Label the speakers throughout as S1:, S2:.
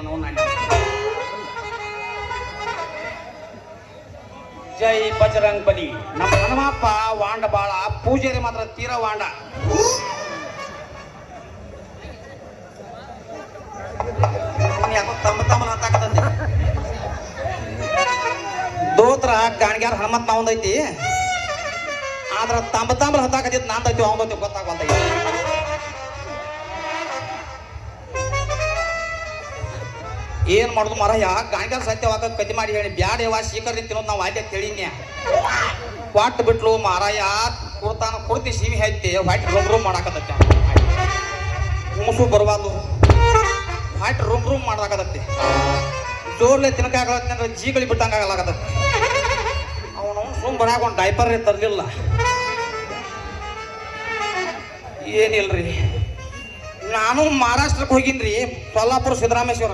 S1: ನಾವು ನಾನು ಜೈ ಬಜರಂಗ್ ಬಲಿ. ನಮ್ಮ ಹನುಮಪ್ಪ ವಾಂಡ ಬಾಳ, ಪೂಜಾರಿ ಮಾತ್ರ ತೀರ ವಾಂಡ. ಯಾಕೋ ತಮ್ಮ ಹತ್ತಾಕತ್ತಂತೆ ದೋತ್ರ ಗಾಣಿಗ್ಯಾರ ಹನುಮತ್ ನಾವಂದೈತಿ, ಆದ್ರ ತಾಂಬಲ ಹತ್ತಾಕತ್ತಿದ್ ನಾಂದೈತಿ ಅವಂದೈತಿ ಗೊತ್ತಾಗಂತ. ಏನ್ ಮಾಡುದು ಮರಯ್ಯ, ಗಾಣಿಗಾರ ಸತ್ಯವಾಗ ಕತಿ ಮಾಡಿ ಹೇಳಿ ಬ್ಯಾಡ ಯವ್ವ ಶೀಕರ್ನಿ ತಿನ್ನೋದು ನಾವು ಆಯ್ತು ಹೇಳಿನ್ಯ. ಕ್ವಾಟ್ ಬಿಟ್ಲು ಮಾರಾಯ ಕುಡ್ತಾನ ಕುಡ್ತಿ ಸೀಮಿ ಹೈತಿ ವೈಟ್ ರೂಮ್ ಮಾಡಾಕತ್ತೈತಿ. ಮುಸು ಬರ್ಬಾರ್ದು ವೈಟ್ ರೂಮ್ ಮಾಡಾಕತ್ತೈತಿ. ಜೋರ್ಲೆ ತಿನ್ನಕಾಗತ್ತೆ ಜೀಗಳಿ ಬಿಟ್ಟಂಗ ಆಗಲಾಗತ್ತೈತಿ. ಅವನು ಸುಮ್ ಬರಾಕ ಒಂದು ಡೈಪರ್ ತರ್ಲಿಲ್ಲ. ಏನಿಲ್ರಿ, ನಾನು ಮಹಾರಾಷ್ಟ್ರಕ್ಕೆ ಹೋಗಿನ್ರಿ, ಸೊಲ್ಲಾಪುರ ಸಿದ್ದರಾಮೇಶ್ವರ.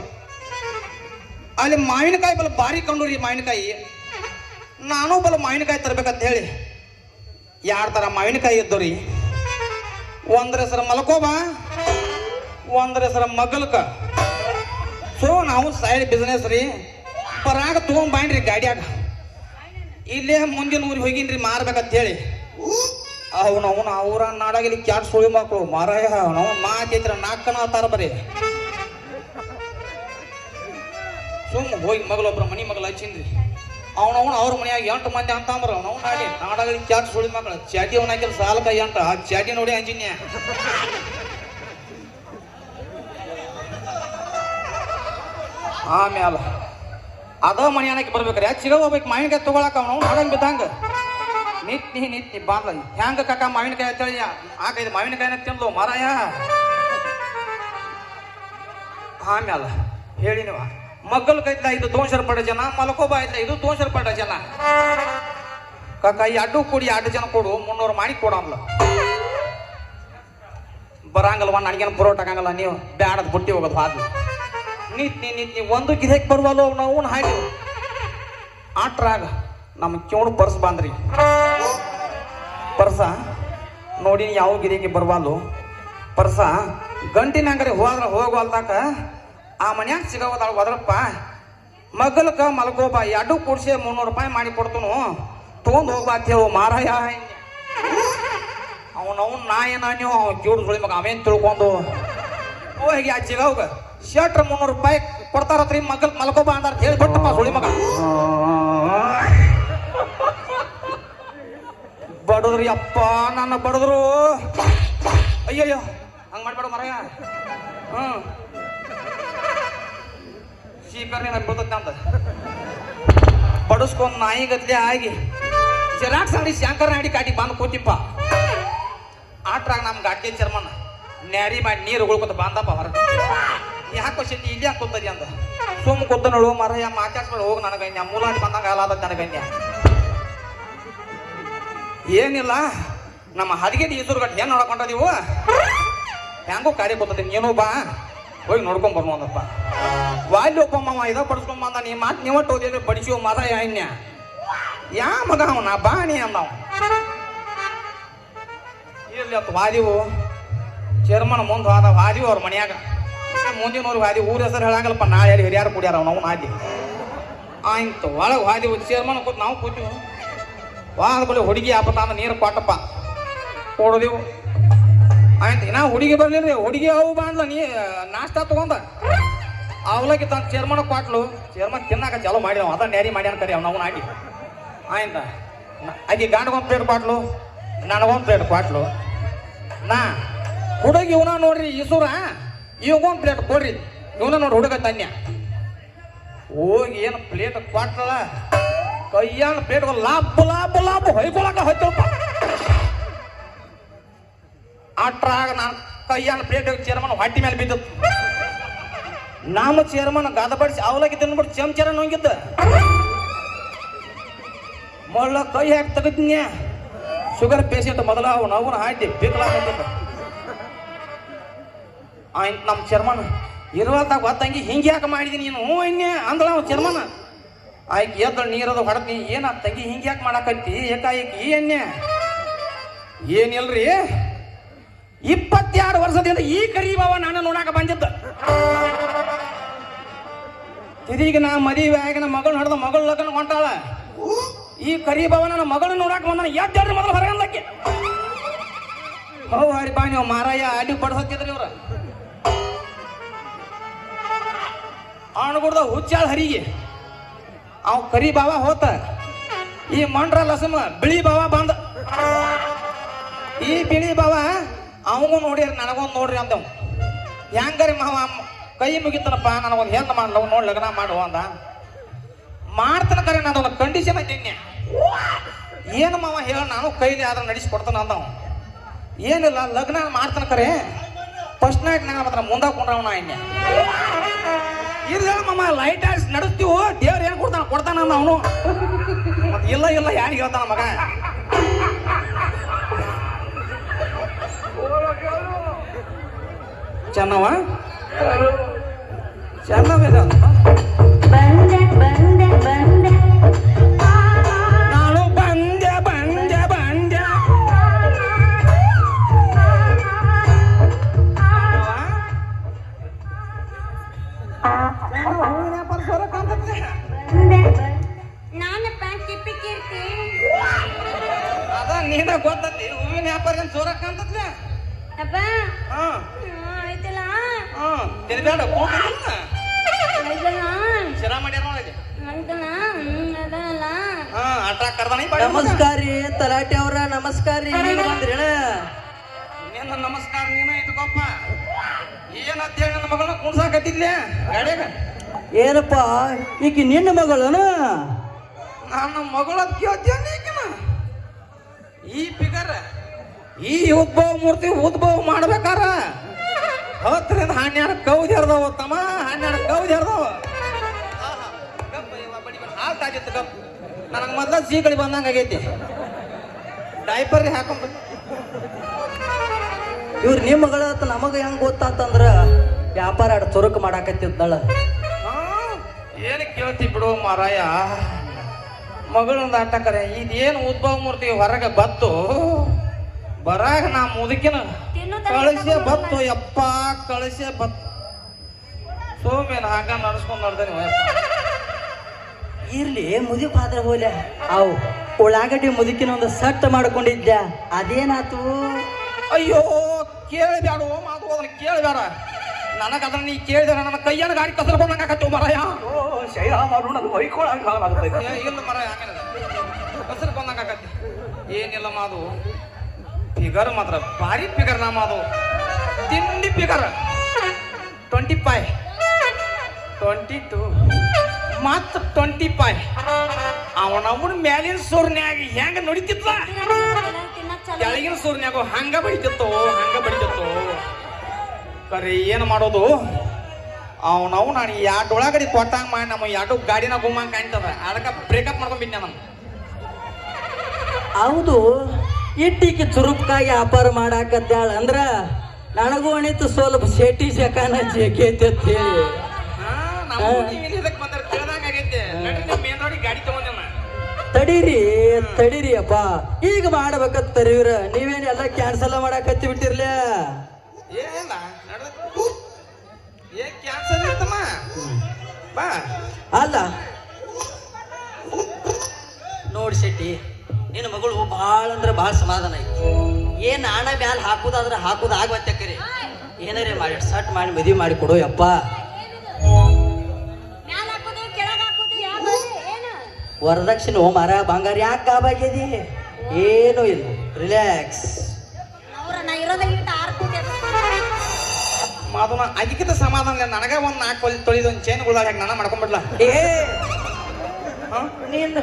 S1: ಅಲ್ಲಿ ಮಾವಿನಕಾಯಿ ಬಲ ಭಾರಿ ಕಂಡು ರೀ ಮಾವಿನಕಾಯಿ. ನಾನು ಬಲ ಮಾವಿನಕಾಯಿ ತರ್ಬೇಕಂತ ಹೇಳಿ 2 ಥರ ಮಾವಿನಕಾಯಿ ಇದ್ದು ರೀ. ಒಂದ್ರ ಹೆಸರು ಮಲ್ಕೋಬ, ಒಂದ್ರ ಹೆಸರು ಮಗಲ್ಕ. ಸೊ ನಾವು ಸೈಡ್ ಬಿಸ್ನೆಸ್ ರೀ ಬರಾಗ ತೊಗೊಂಬಾಯ್ನ್ರಿ ಗಾಡಿಯಾಗ. ಇಲ್ಲೇ ಮುಂದಿನ ಊರಿಗೆ ಹೋಗಿನ್ರಿ ಮಾರ್ಬೇಕಂತ ಹೇಳಿ. ಅವನು ಅವ್ರ ನಾಡಾಗಿಲ್ಲಿ ಕ್ಯಾಟ್ ಸುಳಿ ಮಕ್ಕಳು ಮಾರಾಯ ನಾವು ಮಾತಿದ್ರ ನಾಲ್ಕನ ತಾರ ಬರೀ. ಸುಮ್ಮ ಹೋಗಿ ಮಗಳೊಬ್ರ ಮನಿ ಮಗಳು ಹಚ್ಚಿನ್ರಿ. ಅವನವನು ಅವ್ರ ಮನೆಯಾಗ 8 ಮಂದಿ ಅಂತಂಬ್ರ ಅವನು ನಾಡಿ ನಾಡಾಗಲಿ ಕ್ಯಾಟ್ ಸುಳಿ ಮಕ್ಕಳು ಚಾಟಿ ಅವನಾಕಿಲ್ಲ ಸಾಲಕ 8 ಆ ಚಾಟಿ ನೋಡಿ ಅಂಜಿನ್ಯ. ಆಮ್ಯಾಲ ಅದ ಮನೆ ಅನ್ನಕ್ಕೆ ಬರ್ಬೇಕ್ರಿ. ಯಾಕೆ ಸಿಗ ಹೋಗ್ಬೇಕು ಮಾವಿನಕಾಯಿ ತಗೊಳಕ ಅವನು ಹಾಗಂಗೆ ಬಿದ್ದಂಗ ನಿತ್ತಿ ಬಾಂದ್ಲ ಹೆಂಗ ಕಾಕ ಮಾವಿನಕಾಯಿ ಅಂತೇಳಿ ಆಕೈದು ಮಾವಿನಕಾಯಿನ ತಿಂದ್ಲು ಮಾರಾಯ. ಆಮ್ಯಾಲ ಹೇಳಿ ನೀವ ಮಗ್ಗಲ್ ಕೈತ್ಲ ಇದು 200 ರೂಪಾಯಿ ಜನ, ಮಲ್ಕೋಬ ಐತ್ಲ ಇದು 200 ರೂಪಾಯಿ ಜನ. ಕಾಕ ಈ ಅಡ್ಡು ಕೊಡಿ 2 ಜನ ಕೊಡು 300 ಮಾಡಿ ಕೊಡಂಬ್ಲ. ಬರಂಗಲ್ವ ನನಗೇನು ಪರೋಟ ಆಗಂಗಲ್ಲ, ನೀವು ಬ್ಯಾಡದ್ ಬುಟ್ಟಿ ಹೋಗೋದು ಹಾದ್ಲು. ನೀತಿ ಒಂದು ಗಿರಕ್ಕೆ ಬರ್ವಲ್ಲ ನಾವು ಹಾಗೆ ಆಟ್ರಾಗ ನಮ್ಮ ಚೋಡು ಪರ್ಸ್ ಬಂದ್ರಿ. ಪರ್ಸ ನೋಡಿ ಯಾವ ಗಿರಿಗೆ ಬರ್ವಾಲು. ಪರ್ಸ ಗಂಟಿನ ಅಂಗಡಿ ಹೋಗವಲ್ದಾಕ ಆ ಮನ್ಯಾಗ ಸಿಗೋದಾಳ ಹೋದ್ರಪ್ಪ. ಮಗಲ್ಕ ಮಲ್ಕೋಬ 2 ಕೂಡ್ಸಿ 300 ರೂಪಾಯಿ ಮಾಡಿ ಕೊಡ್ತನು ತೊಗೊಂಡು ಹೋಗ್ಬಾತೇವು ಮಾರಾಯ. ಅವನವ್ನು ನಾ ಏನ ನೀವು ಜೋಡು ಸುಳಿ ಮಗ ಅವೇನು ತಿಳ್ಕೊಂಡು ಹೋಗಿ ಆ ಸಿಗೋಗ ಶರ್ಟ್ರ 300 ರೂಪಾಯಿ ಕೊಡ್ತಾರತ್ರಿ ಮಗಲ್ ಮಲ್ಕೋಬ ಅಂದಾರ ಹೇಳ್ಬಿಟ್ಟಪ್ಪ ಸುಳಿ ಮಗ. ಬಡದ್ರಿ ಅಪ್ಪ ನನ್ನ ಬಡದ್ರು. ಅಯ್ಯಯ್ಯೋ ಹಂಗ ಮಾಡ್ಬೇಡ ಮರಯ್ಯ. ಶೀಕರ್ನಿ ನನ್ ಬರ್ತೈತೆ ಅಂತ ಬಡಸ್ಕೊಂಡ್ ನಾಯಿ ಗದ್ಲೆ ಆಗಿ ಜೆರಾಕ್ಸ್ ಅಂಗಡಿ ಶಂಕರ್ ಅಂಗಡಿ ಕಾಟಿ ಬಂದು ಕೂತಿಪ್ಪ. ಆಟ್ರಾಗ ನಮ್ ಗಾಡಿ ಚರ್ಮನ್ ನ್ಯಾರಿ ಮಾಡಿ ನೀರು ಉಳ್ಕೊತ ಬಾಂದಪ್ಪ ಹೊರಗೆ. ಯಾಕೆ ಶೆಟ್ಟಿ ಇಲ್ಲಿ ಯಾಕೆ ಕೂತದಿ ಅಂತ ಸುಮ್ ಕೂತ ನೋಡು ಮರಯ್ಯ ಮಾತಾಡ್ಸ್ಕೊಂಡು ಹೋಗಿ ನನಗನ್ಯ ಮೂಲಾಡಿ ಬಂದಂಗ ಆಲಾದ ನನಗನ್ಯ. ಏನಿಲ್ಲ ನಮ್ಮ ಹದಗೆಡಿ ಈಸೂರ್ಗಟ್ಟು ಏನ್ ನೋಡ್ಕೊಂಡದೀವು ಹೆಂಗೋ ಕಾರ್ಯ ಕೂತದಿ ನೀನು ಬಾ ಹೋಗಿ ನೋಡ್ಕೊಂಡ್ ಬರ್ನು ಅಂದಪ್ಪ. ವಾಲಿ ಒಬ್ಬ ಮಾವ ಇದ ಬಡಿಸ್ಕೊಂಡ್ ಬಂದ ನೀ ಮಾತು ನೀವಟ್ಟು ಹೋದಿದ್ರೆ ಬಡಿಸಿವ ಮರ ಯಾನ್ಯ ಯಾ ಮಗ ಅವನ ಬಾ ನೀ ಅಂದವ. ಇರ್ಲಿ ಅತ್ ವಾದಿವು ಚೇರ್ಮನ್ ಮುಂದೆ ಹೋದ ವಾದಿವು ಅವ್ರ ಮನ್ಯಾಗ. ಮುಂದಿನವ್ರು ವಾದಿ ಊರ ಹೆಸರು ಹೇಳಂಗಲ್ಲಪ್ಪ ನಾಳೆ ಹಿರಿಯಾರು ಕುಡಿಯಾರ ಅವ್ನು ಹಾದಿ ಆಯ್ತು. ಒಳಗೆ ವಾದಿವು ಚೇರ್ಮನ್ ಕೂತ್ ನಾವು ಕೂತೀವಿ. ವಾದ ಬಳಿ ಹುಡುಗಿ ಆಪತ್ತ ನೀರು ಕೊಟ್ಟಪ್ಪ ಕೊಡೋದಿವು. ಆಯ್ತು ಇನ್ನ ಹುಡುಗಿ ಬರ್ಲಿಲ್ರಿ. ಹುಡುಗಿ ಅವು ಬಾಂದ್ಲ ನೀ ನಾಷ್ಟ ತಗೊಂಡ ಅವಲಕ್ಕಿ ತನ್ನ ಚೇರ್ಮನ್ ಕೊಟ್ಲು. ಚೇರ್ಮನ್ ತಿನ್ನಾಕ ಚಾಲೋ ಮಾಡಿದವ ಅದ ನ್ಯಾರಿ ಮಾಡ್ಯಾನ ಕರಿ ಅವ್ನು ಆಡಿ. ಆಯ್ತ ಆಕಿ ಗಂಡಗೊಂದು ಪ್ಲೇಟ್ ಕೊಟ್ಲು, ನನಗೊಂದು ಪ್ಲೇಟ್ ಕೊಟ್ಲು. ನಾ ಹುಡುಗಿ ಇವನ ನೋಡ್ರಿ ಈಸೂರ ಇವಂಗೊಂದು ಪ್ಲೇಟ್ ಕೊಡ್ರಿ ಇವನ ನೋಡ್ರಿ ಹುಡುಗ ತನ್ಯ ಹೋಗಿ ಏನು ಪ್ಲೇಟ್ ಕೊಟ್ಲ ಕೈಯಾನ ಪ್ಲೇಟ್ ಲಾಭ ಹೊಯ್ಕೊಳಕ ಹೋಯ್ತಪ್ಪ. ಅಟ್ರಾಗ ನಾನು ಕೈಯಾನ ಪ್ಲೇಟ್ ಚೇರ್ಮನ್ ಹೊಟ್ಟಿ ಮೇಲೆ ಬಿದ್ದ. ನಮ್ಮ ಚೇರ್ಮನ್ ಗದಬಡಿಸಿ ಅವಲಕ್ಕಿ ತಿನ್ಬಿಟ್ಟು ಚಮಚರ ನುಂಗಿದ್ದ. ಮೊಳ್ಳ ಕೈ ಹಾಕಿ ತೆಗದ್ನ್ಯ ಶುಗರ್ ಪೇಷಂಟ್ ಮೊದಲ ಅವನ ಹಾಕಿ ಬಿಕ್ಕಲಾಗ್ತಿದ್ದ. ಆಯ್ತು ನಮ್ಮ ಚೇರ್ಮನ್ ಇರುವಾಗ ಗೊತ್ತಂಗಿ ಹಿಂಗೆ ಯಾಕೆ ಮಾಡಿದೀನಿ ನೀನು ಇನ್ನೇ ಅಂದಳ ಅವ ಚೇರ್ಮನ್. ಆಯ್ಕೆ ಎದ್ದು ನೀರದು ಹೊಡತಿ ಏನ ತಂಗಿ ಹಿಂಗೆ ಯಾಕೆ ಮಾಡಕತ್ತಿ ಏಕಾಏಕಿ ಎಣ್ಣೆ ಏನಿಲ್ರಿ 22 ವರ್ಷದಿಂದ ಈ ಕರಿ ಬಾವ ನಾನು ನೋಡಾಕ ಬಂದಿದ್ದ. ಇದೀಗ ನಾ ಮದುವೆ ಆಗಿ ನನ್ನ ಮಗಳು ನಡೆದ ಮಗಳು ಲಗ್ನ ಹೊಂಟಾಳ. ಈ ಕರಿ ಬಾವ ನನ್ನ ಮಗಳು ನೋಡಾಕ ಬಂದ ಯಾರು ಮೊದಲು ಹೊರಗಂದಕ್ಕೆ ಹೋ ಹರಿ ಬಾ ನೀವು ಮಾರಾಯ ಅಡಿ ಪಡಿಸತ್ತಿದ್ರಿ ಇವ್ರ ಅವನುಗುಡ್ದ ಹುಚ್ಚಾಳ ಹರಿಗೆ ಅವ್ ಕರಿ ಬಾವ ಹೋತ. ಈ ಮಂಡ್ರ ಲಸಮ ಬಿಳಿ ಬಾವ ಬಂದ. ಈ ಬಿಳಿ ಬಾವ ಅವಗೂ ನೋಡ್ರಿ ನನಗೊಂದು ನೋಡ್ರಿ ಅಂದವ್. ಹೆಂಗಾರಿ ಮಾವ ಕೈ ಮುಗಿತನಪ್ಪ ನನಗೊಂದು ಹೆಣ್ಣು ಮಾಡಲವ ನೋಡಿ ಲಗ್ನ ಮಾಡುವ ಅಂದ. ಮಾಡ್ತಾನ ಕರೆ ನಾನೊಂದು ಕಂಡೀಷನ್ ಐತಿನ್ಯ. ಏನು ಮಾವ ಹೇಳ ನಾನು ಕೈಲಿ ಆದ್ರೆ ನಡೆಸಿಕೊಡ್ತಾನ ಅಂದವ. ಏನಿಲ್ಲ ಲಗ್ನ ಮಾಡ್ತಾನ ಕರೆ ಫಸ್ಟ್ ನೈಟ್ ನಂಗೆ ಮಾತ್ರ ಮುಂದೆ ಕೊಂಡ್ರವನ ಇನ್ಯ. ಇಲ್ಲ ಮಾಮ ಲೈಟ್ ಆಡಿಸಿ ನಡೆಸ್ತೀವು ದೇವ್ರು ಏನು ಕೊಡ್ತಾನ ಅಂದ ಅವನು. ಮತ್ತೆ ಇಲ್ಲ ಇಲ್ಲ ಯಾರಿಗೆ ಹೇಳ್ತಾನ ಮಗ. ಚೆನ್ನವ ಚೆನ್ನವೇದ ನಾನು ಬಂದೆ ಬಂದೆ ಬಂದೆ. ಅದ ನೀನ ಗೊತ್ತತಿ ಹೂವಿನ ವ್ಯಾಪಾರ ಜೋರಕ್ಕ ಅಂತದ್ಲ. ತಿರ್ಗಾಡ ಶಿರಾ ಮಾಡ್ಯಾರ ನೋಡಿದೆ.
S2: ನಮಸ್ಕಾರ ರೀ ತಲಾಟೆ ಅವ್ರ. ನಮಸ್ಕಾರ ರೀ. ಈಗ ಬಂದ್ರಿ
S1: ನೀನು ನಮಸ್ಕಾರ ನೀನ ಇಟ್ಕೊಪ್ಪ. ಏನಂತೇಳಿ ನನ್ನ ಮಗಳನ್ನ ಕುಣ್ಸಾಕತ್ತಿದ್ಲೆ ಗಾಡ್ಯಾಗ.
S2: ಏನಪ್ಪ ಈಕಿ ನಿನ್ನ ಮಗಳನ?
S1: ನನ್ನ ಮಗಳ ಕೇಳ್ತೇನ. ಈ ಫಿಗರ್ ಈ ಉದ್ಭವ ಮೂರ್ತಿ ಉದ್ಭವ ಮಾಡ್ಬೇಕಾರ 10ರಿಂದ 12 ಕೌದಿ ಹರಿದವ ತಮ್ಮ. 12 ಕೌದಿ ಹರಿದವ. ಹಾಲ್ ತಾಗಿತ್ತು ಗಪ್. ನನಗೆ ಮೊದ್ಲ ಸೀಕಳಿ ಬಂದಂಗ ಆಗೈತಿ. ಡೈಪರ್ ಹಾಕೊಂಡ್
S2: ಇವ್ರು ನಿಮ್ಮ ಮಗಳ ನಮಗ ಹೆಂಗ್ ಗೊತ್ತಾತಂದ್ರ ವ್ಯಾಪಾರ ಆಡ ಚೊರಕ್ ಮಾಡಾಕತ್ತಿದ್ದಳ.
S1: ಏನು ಕೇಳ್ತಿ ಬಿಡು ಮಾರಾಯ. ಮಗಳೊಂದು ಆಟಕರೆ ಇದೇನು ಉದ್ಭವ ಮೂರ್ತಿ ಹೊರಗೆ ಬತ್ತು ಬರಾಗ ನಾ ಮುದುಕಿನ ಕಳಿಸೇ ಬತ್ತು. ಯಪ್ಪ ಕಳಿಸೇ ಬತ್ತು. ಸೋಮೇನ ಹಾಗ ನಡ್ಸ್ಕೊಂಡ್ ನೋಡ್ದೇನೆ.
S2: ಇರ್ಲಿ ಮುದುಕ ಆದ್ರೆ ಹೋಲೆ ಅವು ಉಳ್ಳಾಗಡ್ಡಿ ಮುದುಕಿನ ಒಂದು ಸಟ್ ಮಾಡ್ಕೊಂಡಿದ್ದ ಅದೇನಾತು?
S1: ಅಯ್ಯೋ ಕೇಳಬೇಡ ಮಾತು ಅದನ್ನ ಕೇಳಬೇಡ. ನನಗ ಅದನ್ನ ನೀ ಕೇಳಿದ ನನ್ನ ಕೈಯನ್ನು ಗಾಡಿ ಕಸರು ಬಂದಂಗ ಆಕತ್ತು ಮರಾಯ. ಇಲ್ಲ ಮರಾಯ ಕಸರು ಬಂದಂಗ ಆಕತಿ. ಏನಿಲ್ಲ ಮಾದು ಫಿಗರ್ ಮಾತ್ರ ಭಾರಿ ಫಿಗರ್ ನಾ ಮಾದು. ತಿಂಡಿ ಫಿಗರ್ 25 22 ಮತ್ತ 25. ಅವನವನ ಮ್ಯಾಲಿನ ಸೂರ್ನ್ಯಾಗ ಹೆಂಗ ನಡಿತಿದ್ಲ ಕೆಳಗಿನ ಸೂರ್ನ್ಯಾಗ ಹಂಗ ಬಡಿತಿತ್ತು ಹಂಗ ಬಡಿತಿತ್ತು. ಕರೆ ಏನು ಮಾಡೋದು ಅವನವು ನಾನು 2 ಒಳಗಡೆ ಕೊಟ್ಟಂಗ ಮಾಡಿ ನಮ್ಮ 2 ಗಾಡಿನ ಗುಮ್ಮಂಗ ಕಾಣ್ತದ. ಅದಕ್ಕೆ ಬ್ರೇಕಪ್ ಮಾಡ್ಕೊಂಡ್ಬಿಟ್ಟೆ ನಾನು.
S2: ಹೌದು ಇಟ್ಟಿಗೆ ಚುರುಕಾಗಿ ವ್ಯಾಪಾರ ಮಾಡಾಕತ್ತಾಳ ಅಂದ್ರ ನನಗೂ ಅಣಿತು ಸ್ವಲ್ಪ ಶೆಟ್ಟಿ ಶಕಾನ ಜೇಕೈತಿ ಅಂತ ಹೇಳಿ ತಡೀರಿ ತಡೀರಿ ಅಪ್ಪ. ಈಗ ಮಾಡ್ಬೇಕಂತ ತರೀವ್ರ ನೀವೇನ್ ಎಲ್ಲ ಕ್ಯಾನ್ಸಲ್ ಮಾಡಾಕತ್ತಿ ಬಿಟ್ಟಿರ್ಲ. ಅಲ್ಲ ನೋಡ್ ಶೆಟ್ಟಿ ನಿನ್ನ ಮಗಳು ಭಾಳ ಅಂದ್ರೆ ಭಾಳ ಸಮಾಧಾನ ಐತಿ. ಏನ್ ನಾಣ ಮ್ಯಾಲ ಹಾಕುದಾದ್ರೆ ಹಾಕುದ ಆಗ್ಬತ್ತಕ್ಕರಿ ಏನಾರೇ ಮಾಡಿ ಸಟ್ ಮಾಡಿ ಮದುವೆ ಮಾಡಿ ಕೊಡು ಯಪ್ಪ. ವರದಕ್ಷಿಣೆ ಮರ ಬಂಗಾರ ಯಾಕೆ ಗಾಬಾಗ್ಯದಿ? ಏನು ಇಲ್ಲ ರಿಲ್ಯಾಕ್ಸ್.
S1: ಮಾಧವನ ಅದಕ್ಕಿಂತ ಸಮಾಧಾನ ನನಗ ಒಂದ್ 4 ತೊಳಿದ ಒಂದು ಚೈನ್ ಗುಳ್ದಾಗ ನಾನು ಮಾಡ್ಕೊಂಡ್ಬಿಡ್ಲ.
S2: ನೀನ್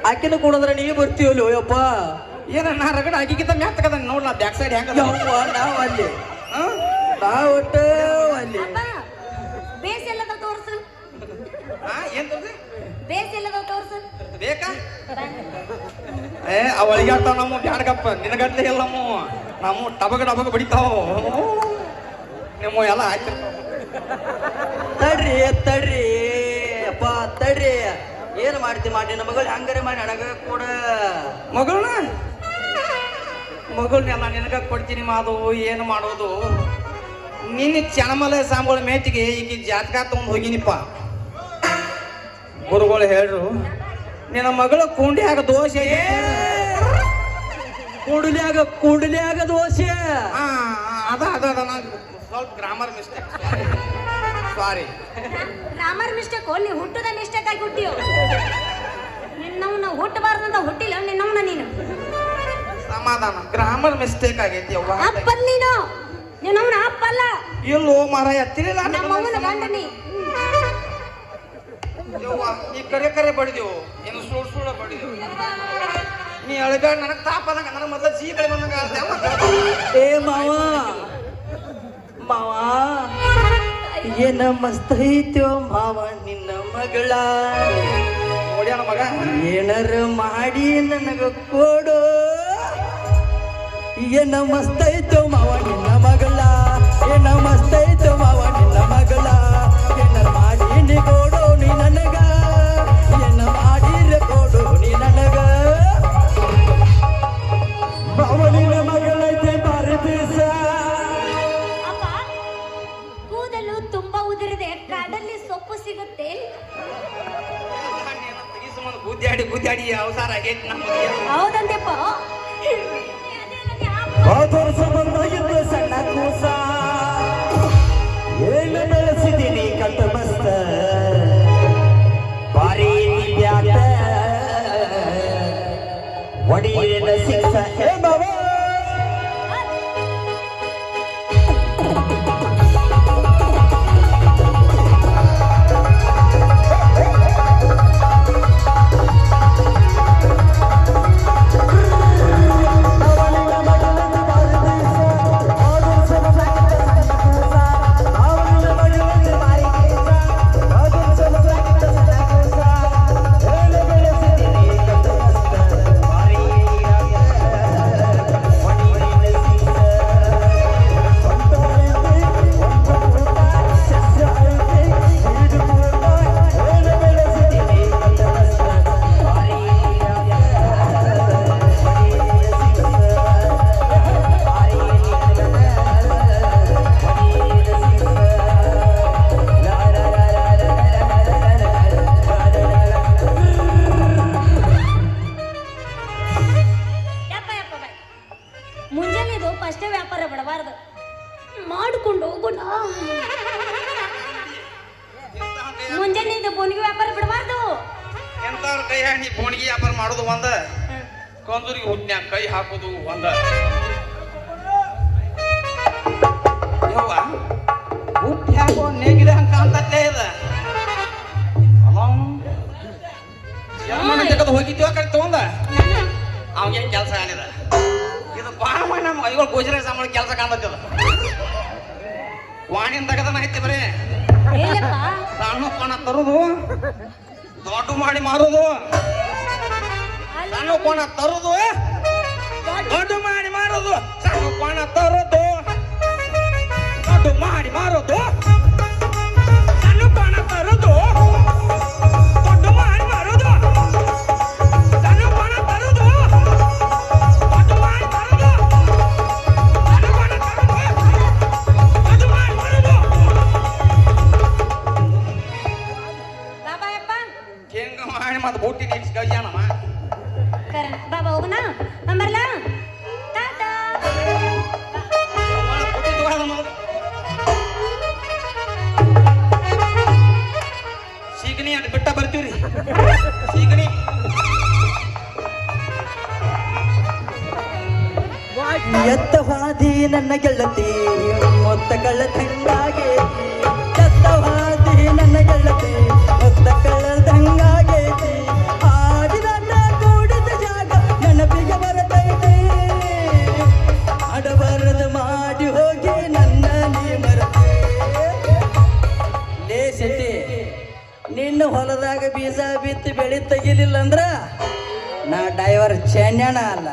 S2: ಆಕಿನ ಕೊಡೋದ್ರ ನೀ ಬರ್ತೀವಲ್ಲ ಯಪ್ಪ.
S1: ಏನ ನಾ ರಗಡ ಆಕಿಗಿಂತ ಮ್ಯಾಕ್ ತಗದ ನೋಡ್ಲಾ ಬ್ಯಾಕ್ ಸೈಡ್ ಹೆಂಗ
S2: ನಾವು ಅಲ್ಲಿ ನಾವು ಒಟ್ಟು ಅಲ್ಲಿ
S1: ಬೇಕಾ? ಅವಳಿಗೆ ಆಡ್ತಾವ ನಮ್ಮ ಬ್ಯಾಡ್ಗಪ್ಪ ನಿನಗಟ್ಲೆ ಇಲ್ಲ ನಮ್ಮ ಟಬಗ ಬಡಿತಾವ ನಿಮ್ಮ ಎಲ್ಲ ಆಯ್ತಿರ್ತಾವ.
S2: ತಡ್ರಿ ತಡ್ರಿ ಅಪ್ಪ ತಡ್ರಿ. ಏನ್ ಮಾಡ್ತಿ ಮಾಡಿ ನಮ್ಮ ಮಗಳು ಹಂಗಾರೆ ಮಾಡಿ ನನಗ ಕೂಡ ಮಗಳನ್ನೆಲ್ಲ ನಿನಗ ಕೊಡ್ತೀನಿ ಮಾದು. ಏನು ಮಾಡೋದು? ನಿನ್ನ ಚಣಮಲ ಸಾಂಬಳ ಮೇಟಿಗೆ ಈಗ ಜಾತಕ ತಗೊಂಡು ಹೋಗಿನಿಪ್ಪ.
S1: ಗುರುಗಳು ಹೇಳ್ರು ನಿನ್ನ ಮಗಳ ಕುಂಡಿಯಾಗ ದೋಷ ಐತೆ.
S2: ಕೂಡಲ್ಯಾಗ ದೋಸೆ.
S1: ಆ, ಅದ ನಂಗೆ ಸ್ವಲ್ಪ ಗ್ರಾಮರ್ ಮಿಸ್ಟೇಕ್. ಸಾರಿ.
S3: ಗ್ರಾಮರ್ ಮಿಸ್ಟೇಕ್ ನೀ ಹುಟ್ಟದ ಮಿಸ್ಟೇಕ್ ಆಗಿ ಹುಟ್ಟಿಯೋ. ನಿನ್ನವನ್ನ ಹುಟ್ಟಬಾರ್ದಂತ ಹುಟ್ಟಿಲ್ಲ ನಿನ್ನವನ್ನ ನೀನು.
S1: ಸಮಾಧಾನ, ಗ್ರಾಮರ್ ಮಿಸ್ಟೇಕ್ ಆಗೈತಿ ಅವ್ವ.
S3: ಅಪ್ಪಲ್ ನೀನು, ನಿನ್ನವನ ಅಪ್ಪಲ್ಲ.
S1: ಇಲ್ಲೋ ಮಾರಾಯ ತಿಳಿಲ್ಲ
S3: ನಮ್ಮವನ ಗಂಡ ನೀ.
S1: ಯವ್ವ ನೀ ಕರೆ ಬಡಿದೆವು, ಏನು ಸುಳ್ಳು ಬಡಿದೆವು. ನೀ ಅಳಗಾಡ್ ನನಗೆ ತಾಪದಂಗ, ನನಗೆ ಮೊದಲ ಜೀ ಕಡೆ ಬಂದಂಗ
S2: ಏ ಮಾವ ಏನ ಮಸ್ತ್ ಐತ್ಯೋ ಮಾವ ನಿನ್ನ ಮಗಳ.
S1: ನೋಡ್ಯಾನ ಮಗ,
S2: ಏನಾರ ಮಾಡಿ ನನಗ ಕೊಡು. ಏನ ಮಸ್ತ್ ಐತೋ ಮಾವ ನಿನ್ನ ಮಗಳ, ಏನ ಮಸ್ತ್ ಐತೋ ಮಾವ ನಿನ್ನ ಮಗಳ. ಏನಾರ ಮಾಡಿ ನೀ ಕೊಡು ನೀ ನನಗ, ಏನ ಮಾಡಿರ ಕೊಡು ನೀ ನನಗ. ಮಾವ ನಿನ್ನ ಮಗಳೈತೆ ಬಾರಿ ಬೀಸ.
S3: ಅಪ್ಪ, ಕೂದಲು ತುಂಬಾ ಉದುರಿದೆ, ಕಾಡಲ್ಲಿ ಸೊಪ್ಪು ಸಿಗುತ್ತೆ.
S1: ಗುದ್ದಾಡಿ ಅವಸಾರ ಆಗೈತಿ ನಮ್ಗೆ.
S3: ಹೌದಂತೆಪ್ಪ.
S2: ಆದರ್ಶ ಬಂದಾಗಿದ್ದ ಸಣ್ಣ ಕೂಸ, ಏನು ಬೆಳೆಸಿದ್ದೀನಿ ಕಟ್ಟ ಮಸ್ತ. ಬಾರಿ ಬ್ಯಾಟ ಒಡಿಯನ ಸಿಕ್ಸ. ಹೇ ಬಾಬಾ
S3: ಮುಂಜಾನೆದು ಫಸ್ಟೇ ವ್ಯಾಪಾರ ಬಿಡಬಾರ್ದು, ಮಾಡ್ಕೊಂಡು ಹೋಗೋಣ. ಮುಂಜಾನೆದು ಬೋನಿಗೆ ವ್ಯಾಪಾರ ಬಿಡಬಾರ್ದು.
S1: ಎಂತವ್ರ ಕೈ ನೀ ಬೋಣಿಗೆ ವ್ಯಾಪಾರ ಮಾಡೋದು ಒಂದ, ಕೊಂದೂರಿಗೆ ಹುಟ್ನ್ಯಾಗ ಕೈ ಹಾಕೋದು ಒಂದ. ಯವ್ವ ಹುಟ್ಟಿ ಹಾಕೋ ನೇಗಿದೆ ಹಂಗ ಕಾಣ್ತಲೇ ಇದ. ತೆಗೆದು ಹೋಗಿದ್ವಿ ಆ ಕಡೆ ತಗೊಂಡ ಅವಾಗೇನು ಕೆಲಸ ಆಲಿದ. ಇದು ಬಾಳ ಮಾಡಿ ನಮ್ಮ ಐಗಳು ಗೋಜರೆ ಸಾಮಾನ ಕೆಲಸ ಕಾಣತ್ತದ. ವಾಣಿನ ತೆಗದನ ಐತಿ ಬರೀ
S3: ಏನಪ್ಪ?
S1: ಸಣ್ಣ ಕೋಣ ತರುದು, ದೊಡ್ಡ ಮಾಡಿ ಮಾರುದು. ಸಣ್ಣ ಕೋಣ ತರುದು, ದೊಡ್ಡ ಮಾಡಿ ಮಾರುದು. ಸಣ್ಣ ಕೋಣ ತರುದು, ದೊಡ್ಡ ಮಾಡಿ ಮಾರುದು. ಸಣ್ಣ ಕೋಣ ತರುದು, ದೊಡ್ಡ ಮಾಡಿ ಮಾರುದು. ಸಣ್ಣ ಕೋಣ ತರುದು, ದೊಡ್ಡ ಮಾಡಿ ಮಾರುದು. ಸಣ್ಣ ಕೋಣ ತರುದು, ದೊಡ್ಡ ಮಾಡಿ ಮಾರುದು.
S3: ಬಾಬಾ ಯಪ್ಪ
S1: ಹೆಂಗ ಮಾಡಿ ಮತ್ತೆ ಬೂಟಿ ನಿಲ್ಸಿ ಕಳ್ಸ್ಯಾನಮ್ಮ.
S3: ಕರೆ ಬಾಬಾ ಹೋಗೋಣ ಬಂಬರ್ಲಾ. ಟಾಟಾ.
S1: ಬೂಟಿ ತಗೊಳ್ಳೋದು ಮೊದಲು. ಸೀಗಣಿ ಅಂತ ಬಿಟ್ಟ ಬರ್ತೀವ್ರಿ. ಸೀಗಣಿ
S2: ಎತ್ತವಾದಿ ನನ್ನ ಗೆಳತಿ ಮೊತ್ತ ಕಳ್ಳದಂಗಾಗೇತಿ. ಎತ್ತವಾದಿ ನನ್ನ ಗೆಳತಿ ಮೊತ್ತ ಕಳ್ಳದಂಗಾಗೇತಿ. ಆಡಿದ ಕೂಡಿದ ಜಾಗ ನೆನಪಿಗೆ ಬರತೈತಿ. ಅಡಬರದ ಮಾಡಿ ಹೋಗಿ ನನ್ನ ನೀ ಮರತೆ. ಲೇ ಶೆಟ್ಟಿ, ನಿನ್ನ ಹೊಲದಾಗ ಬೀಜ ಬಿತ್ತಿ ಬೆಳಿ ತೆಗಿಲಿಲ್ಲ ಅಂದ್ರ ನಾ ಡೈವರ್ ಚೆನ್ನಣ ಅಲ್ಲ.